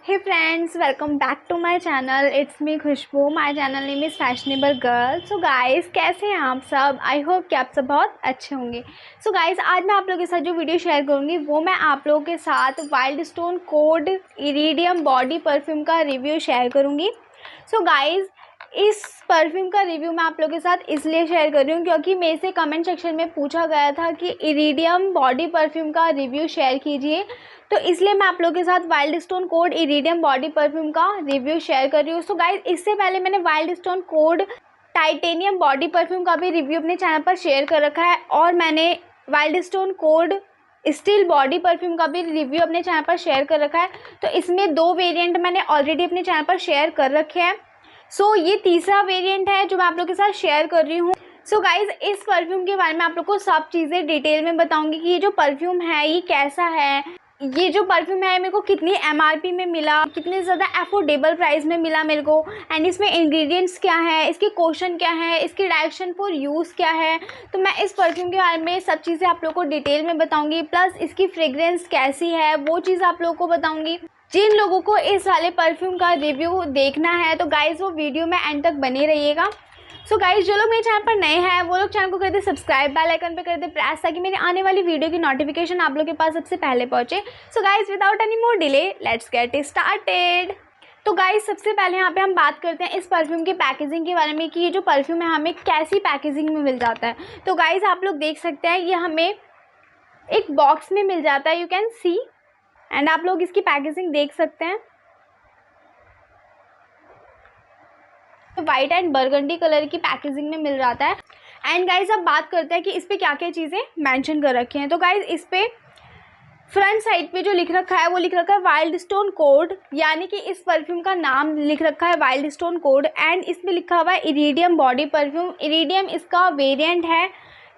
Hey friends, welcome back to my channel. It's me Khushboo. My channel name is fashionable girl. So guys, कैसे हैं आप सब? I hope कि आप सब बहुत अच्छे होंगे। सो गाइस, आज मैं आप लोगों के साथ जो वीडियो शेयर करूंगी वो मैं आप लोगों के साथ wild stone code iridium body perfume का रिव्यू शेयर करूंगी। सो गाइस, इस परफ्यूम का रिव्यू मैं आप लोगों के साथ इसलिए शेयर कर रही हूँ क्योंकि मेरे से कमेंट सेक्शन में पूछा गया था कि इरिडियम बॉडी परफ्यूम का रिव्यू शेयर कीजिए, तो इसलिए मैं आप लोगों के साथ wild stone code iridium body perfume का रिव्यू शेयर कर रही हूँ। सो गाइस, इससे पहले मैंने wild stone code titanium body perfume का भी रिव्यू अपने चैनल पर शेयर कर रखा है और मैंने wild stone code steel body perfume का भी रिव्यू अपने चैनल पर शेयर कर रखा है। तो इसमें 2 वेरिएंट मैंने ऑलरेडी अपने चैनल पर शेयर कर रखे हैं। सो ये तीसरा वेरिएंट है जो मैं आप लोगों के साथ शेयर कर रही हूँ। सो गाइज, इस परफ्यूम के बारे में आप लोग को सब चीज़ें डिटेल में बताऊंगी कि ये जो परफ्यूम है ये कैसा है, ये जो परफ्यूम है मेरे को कितनी MRP में मिला, कितने ज़्यादा अफोर्डेबल प्राइस में मिला मेरे को, एंड इसमें इंग्रेडिएंट्स क्या है, इसके क्वेश्चन क्या है, इसकी डायरेक्शन फॉर यूज़ क्या है। तो मैं इस परफ्यूम के बारे में सब चीज़ें आप लोग को डिटेल में बताऊंगी, प्लस इसकी फ्रेग्रेंस कैसी है वो चीज़ आप लोगों को बताऊंगी। जिन लोगों को इस वाले परफ्यूम का रिव्यू देखना है तो गाइज़ वो वीडियो में एंड तक बने रहिएगा। सो गाइज, जो लोग मेरे चैनल पर नए हैं वो लोग चैनल को कर दे सब्सक्राइब, बेल आइकन पे कर दे प्रेस, ताकि मेरे आने वाली वीडियो की नोटिफिकेशन आप लोग के पास सबसे पहले पहुंचे। So guys, without any more delay let's get started. तो गाइज, सबसे पहले यहाँ पे हम बात करते हैं इस परफ्यूम की पैकेजिंग के बारे में कि ये जो परफ्यूम है हमें कैसी पैकेजिंग में मिल जाता है। तो गाइज, आप लोग देख सकते हैं ये हमें एक बॉक्स में मिल जाता है, यू कैन सी, एंड आप लोग इसकी पैकेजिंग देख सकते हैं। वाइट एंड बर्गंडी कलर की पैकेजिंग में मिल जाता है। एंड गाइज, अब बात करते हैं कि इस पे क्या क्या चीज़ें मेंशन कर रखी हैं। तो गाइज, इस पे फ्रंट साइड पे जो लिख रखा है वो लिख रखा है वाइल्ड स्टोन कोड, यानी कि इस परफ्यूम का नाम लिख रखा है वाइल्ड स्टोन कोड। एंड इसमें लिखा हुआ है इरिडियम बॉडी परफ्यूम। इरिडियम इसका वेरिएंट है,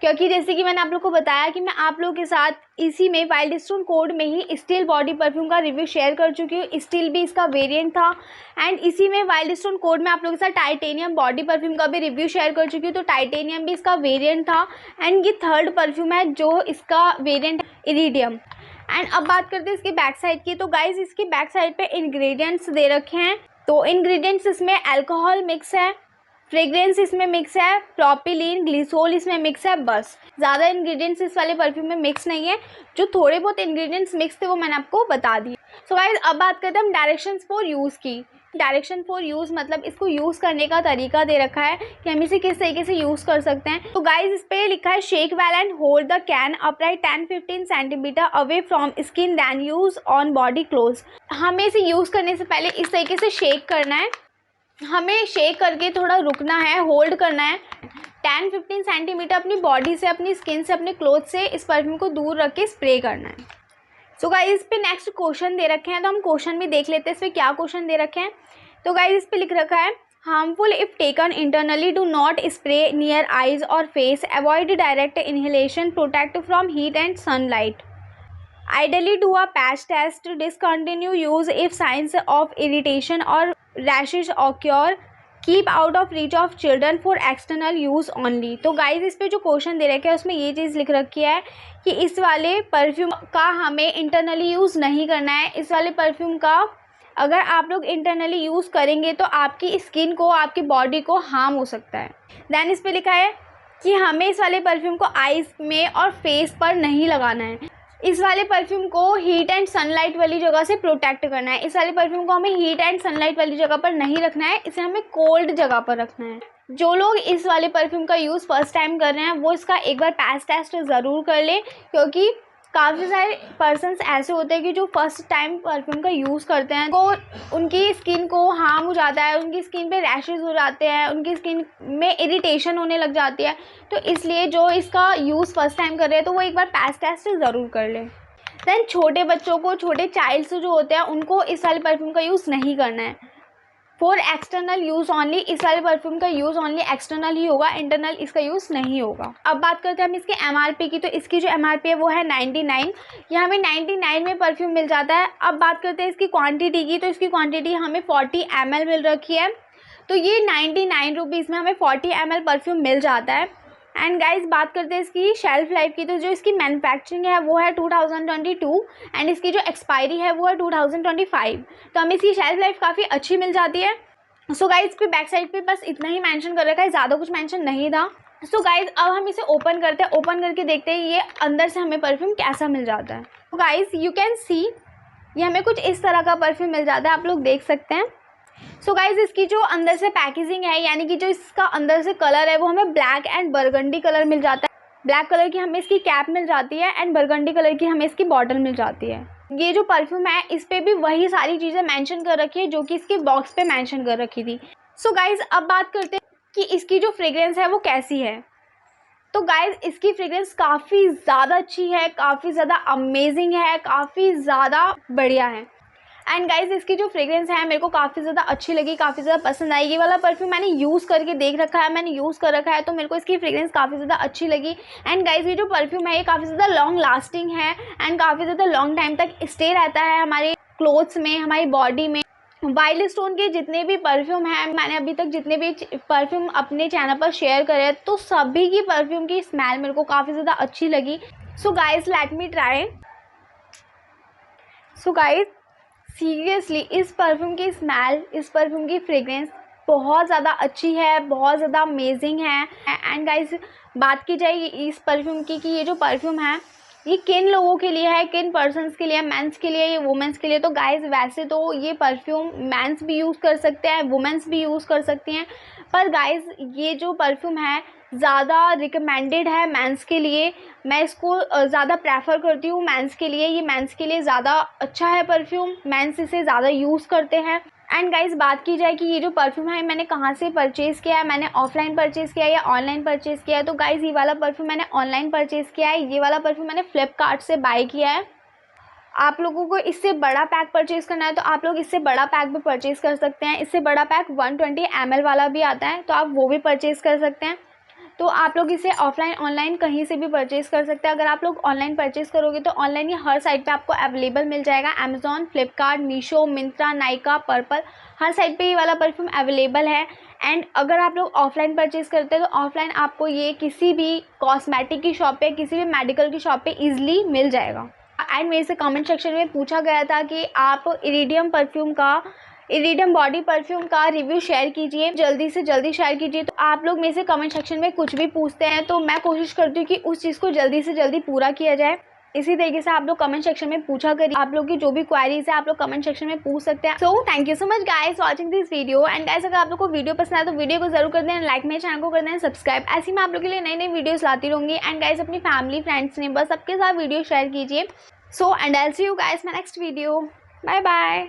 क्योंकि जैसे कि मैंने आप लोग को बताया कि मैं आप लोगों के साथ इसी में वाइल्ड स्टोन कोड में ही स्टील बॉडी परफ्यूम का रिव्यू शेयर कर चुकी हूँ। स्टील भी इसका वेरिएंट था, एंड इसी में वाइल्ड स्टोन कोड में आप लोगों के साथ टाइटेनियम बॉडी परफ्यूम का भी रिव्यू शेयर कर चुकी हूँ। तो टाइटेनियम भी इसका वेरिएंट था, एंड ये थर्ड परफ्यूम है जो इसका वेरिएंट इरिडियम। एंड अब बात करते हैं इसकी बैक साइड की। तो गाइज, इसकी बैक साइड पे इंग्रेडिएंट्स दे रखे हैं। तो इंग्रेडिएंट्स इसमें अल्कोहल मिक्स है, फ्रेग्रेंस इसमें मिक्स है, प्रोपिलीन ग्लिसोल इसमें मिक्स है। बस, ज़्यादा इंग्रेडिएंट्स इस वाले परफ्यूम में मिक्स नहीं है। जो थोड़े बहुत इंग्रेडिएंट्स मिक्स थे वो मैंने आपको बता दिए। सो गाइस, अब बात करते हैं हम डायरेक्शंस फॉर यूज़ की। डायरेक्शन फॉर यूज़ मतलब इसको यूज़ करने का तरीका दे रखा है कि हम इसे किस तरीके से यूज़ कर सकते हैं। तो गाइज, इस पर लिखा है shake well and hold the can upright 10-15 centimetre away from skin then use on body close. हमें इसे यूज़ करने से पहले इस तरीके से शेक करना है, हमें शेक करके थोड़ा रुकना है, होल्ड करना है 10-15 सेंटीमीटर अपनी बॉडी से, अपनी स्किन से, अपने क्लोथ से इस परफ्यूम को दूर रख के स्प्रे करना है। सो गाइस, इस पे नेक्स्ट क्वेश्चन दे रखे हैं, तो हम क्वेश्चन भी देख लेते हैं इस पर क्या क्वेश्चन दे रखे हैं। तो गाइस, इस पे लिख रखा है harmful if taken internally, do not spray near eyes और face, avoid direct inhalation, protect from heat and sunlight, ideally do a patch test, discontinue use if signs of irritation or rashes occur, keep out of reach of children for external use only। तो guys, इस पे जो question दे रखे हैं उसमें ये चीज़ लिख रखी है कि इस वाले परफ्यूम का हमें इंटरनली यूज़ नहीं करना है। इस वाले परफ्यूम का अगर आप लोग इंटरनली यूज़ करेंगे तो आपकी स्किन को, आपकी बॉडी को हार्म हो सकता है। देन इस पे लिखा है कि हमें इस वाले परफ्यूम को आइज में और फेस पर नहीं लगाना है। इस वाले परफ्यूम को हीट एंड सनलाइट वाली जगह से प्रोटेक्ट करना है। इस वाले परफ्यूम को हमें हीट एंड सनलाइट वाली जगह पर नहीं रखना है, इसे हमें कोल्ड जगह पर रखना है। जो लोग इस वाले परफ्यूम का यूज़ फर्स्ट टाइम कर रहे हैं वो इसका एक बार पैच टेस्ट ज़रूर कर लें, क्योंकि काफ़ी सारे पर्सन्स ऐसे होते हैं कि जो फर्स्ट टाइम परफ्यूम का यूज़ करते हैं तो उनकी स्किन को हार्म हो जाता है, उनकी स्किन पे रैशेज़ हो जाते हैं, उनकी स्किन में इरिटेशन होने लग जाती है। तो इसलिए जो इसका यूज़ फर्स्ट टाइम कर रहे हैं तो वो एक बार पैच टेस्ट ज़रूर कर लें। दैन छोटे बच्चों को, छोटे चाइल्ड्स जो होते हैं उनको इस वाले परफ्यूम का यूज़ नहीं करना है। फॉर एक्सटर्नल यूज़ ओनली, इस वाले परफ्यूम का यूज़ ओनली एक्सटर्नल ही होगा, इंटरनल इसका यूज़ नहीं होगा। अब बात करते हैं हम इसके MRP की। तो इसकी जो MRP है वो है 99। यह हमें 99 में परफ्यूम मिल जाता है। अब बात करते हैं इसकी क्वांटिटी की। तो इसकी क्वांटिटी हमें 40 ml मिल रखी है। तो ये 99 रुपीज़ में हमें 40 ml परफ्यूम मिल जाता है। एंड गाइस बात करते हैं इसकी शेल्फ लाइफ की, तो जो इसकी मैन्युफैक्चरिंग है वो है 2022 एंड इसकी जो एक्सपायरी है वो है 2025। तो हमें इसकी शेल्फ लाइफ काफ़ी अच्छी मिल जाती है। सो गाइस पे बैक साइड पे बस इतना ही मेंशन कर रखा है, ज़्यादा कुछ मेंशन नहीं था। सो गाइस अब हम इसे ओपन करते हैं, ओपन करके देखते हैं ये अंदर से हमें परफ्यूम कैसा मिल जाता है। तो गाइस यू कैन सी ये हमें कुछ इस तरह का परफ्यूम मिल जाता है, आप लोग देख सकते हैं। सो गाइस इसकी जो अंदर से पैकेजिंग है, यानी कि जो इसका अंदर से कलर है वो हमें ब्लैक एंड बरगंडी कलर मिल जाता है। ब्लैक कलर की हमें इसकी कैप मिल जाती है एंड बरगंडी कलर की हमें इसकी बॉटल मिल जाती है। ये जो परफ्यूम है इस पर भी वही सारी चीज़ें मेंशन कर रखी है जो कि इसके बॉक्स पे मेंशन कर रखी थी। सो गाइस अब बात करते हैं कि इसकी जो फ्रेग्रेंस है वो कैसी है। तो गाइस इसकी फ्रेग्रेंस काफ़ी ज़्यादा अच्छी है, काफ़ी ज़्यादा अमेजिंग है, काफ़ी ज़्यादा बढ़िया है। एंड गाइस इसकी जो फ्रेग्रेंस है मेरे को काफ़ी ज़्यादा अच्छी लगी, काफ़ी ज़्यादा पसंद आई। ये वाला परफ्यूम मैंने यूज़ करके देख रखा है, मैंने यूज़ कर रखा है, तो मेरे को इसकी फ्रेग्रेंस काफ़ी ज़्यादा अच्छी लगी। एंड गाइस ये जो परफ्यूम है ये काफ़ी ज़्यादा लॉन्ग लास्टिंग है एंड काफ़ी ज़्यादा लॉन्ग टाइम तक स्टे रहता है हमारे क्लोथ्स में, हमारी बॉडी में। वाइल्ड स्टोन के जितने भी परफ्यूम हैं, मैंने अभी तक जितने भी परफ्यूम अपने चैनल पर शेयर करे तो सभी की परफ्यूम की स्मेल मेरे को काफ़ी ज़्यादा अच्छी लगी। So guys let me try. So guys seriously इस परफ्यूम की स्मेल, इस परफ्यूम की फ्रेग्रेंस बहुत ज़्यादा अच्छी है, बहुत ज़्यादा अमेजिंग है। एंड गाइस बात की जाए इस परफ्यूम की कि ये जो परफ्यूम है ये किन लोगों के लिए है, किन पर्सन्स के लिए, मेंस के लिए या वुमेंस के लिए। तो गाइस वैसे तो ये परफ्यूम मेंस भी यूज़ कर सकते हैं, वुमेंस भी यूज़ कर सकती हैं, पर गाइस ये जो परफ्यूम है ज़्यादा रिकमेंडेड है मेंस के लिए। मैं इसको ज़्यादा प्रेफर करती हूँ मेंस के लिए, ये मेंस के लिए ज़्यादा अच्छा है परफ्यूम, मेंस इसे ज़्यादा यूज़ करते हैं। एंड गाइस बात की जाए कि ये जो परफ्यूम है मैंने कहाँ से परचेज़ किया है, मैंने ऑफलाइन परचेज़ किया है या ऑनलाइन परचेज़ किया है। तो गाइस ये वाला परफ्यूम मैंने ऑनलाइन परचेज़ किया है, ये वाला परफ्यूम मैंने फ्लिपकार्ट से बाय किया है। आप लोगों को इससे बड़ा पैक परचेज़ करना है तो आप लोग इससे बड़ा पैक भी परचेज़ कर सकते हैं। इससे बड़ा पैक 120 ml वाला भी आता है, तो आप वो भी परचेज़ कर सकते हैं। तो आप लोग इसे ऑफलाइन ऑनलाइन कहीं से भी परचेज़ कर सकते हैं। अगर आप लोग ऑनलाइन परचेज़ करोगे तो ऑनलाइन ये हर साइट पे आपको अवेलेबल मिल जाएगा। अमेज़ॉन, फ्लिपकार्ट, मीशो, मिंत्रा, नायका, पर्पल, हर साइट पे ये वाला परफ्यूम अवेलेबल है। एंड अगर आप लोग ऑफलाइन परचेज़ करते हैं तो ऑफलाइन आपको ये किसी भी कॉस्मेटिक की शॉप पे, किसी भी मेडिकल की शॉप पे ईजिली मिल जाएगा। एंड मेरे से कमेंट सेक्शन में पूछा गया था कि आप इरिडियम बॉडी परफ्यूम का रिव्यू शेयर कीजिए, जल्दी से जल्दी शेयर कीजिए। तो आप लोग मेरे से कमेंट सेक्शन में कुछ भी पूछते हैं तो मैं कोशिश करती हूँ कि उस चीज़ को जल्दी से जल्दी पूरा किया जाए। इसी तरीके से आप लोग कमेंट सेक्शन में पूछा करिए, आप लोग की जो भी क्वेरीज है आप लोग कमेंट सेक्शन में पूछ सकते हैं। So thank you so much guys watching this video. And guys अगर आप लोग को वीडियो पसंद आए तो वीडियो को जरूर कर दें, लाइक मेरे चैनल को कर दें सब्सक्राइब। ऐसी मैं आप लोग के लिए नई नई वीडियोस लाती रहूँगी। एंड गाइस अपनी फैमिली, फ्रेंड्स, नेबर्स सबके साथ वीडियो शेयर कीजिए। So and I will see you guys my next video. Bye bye.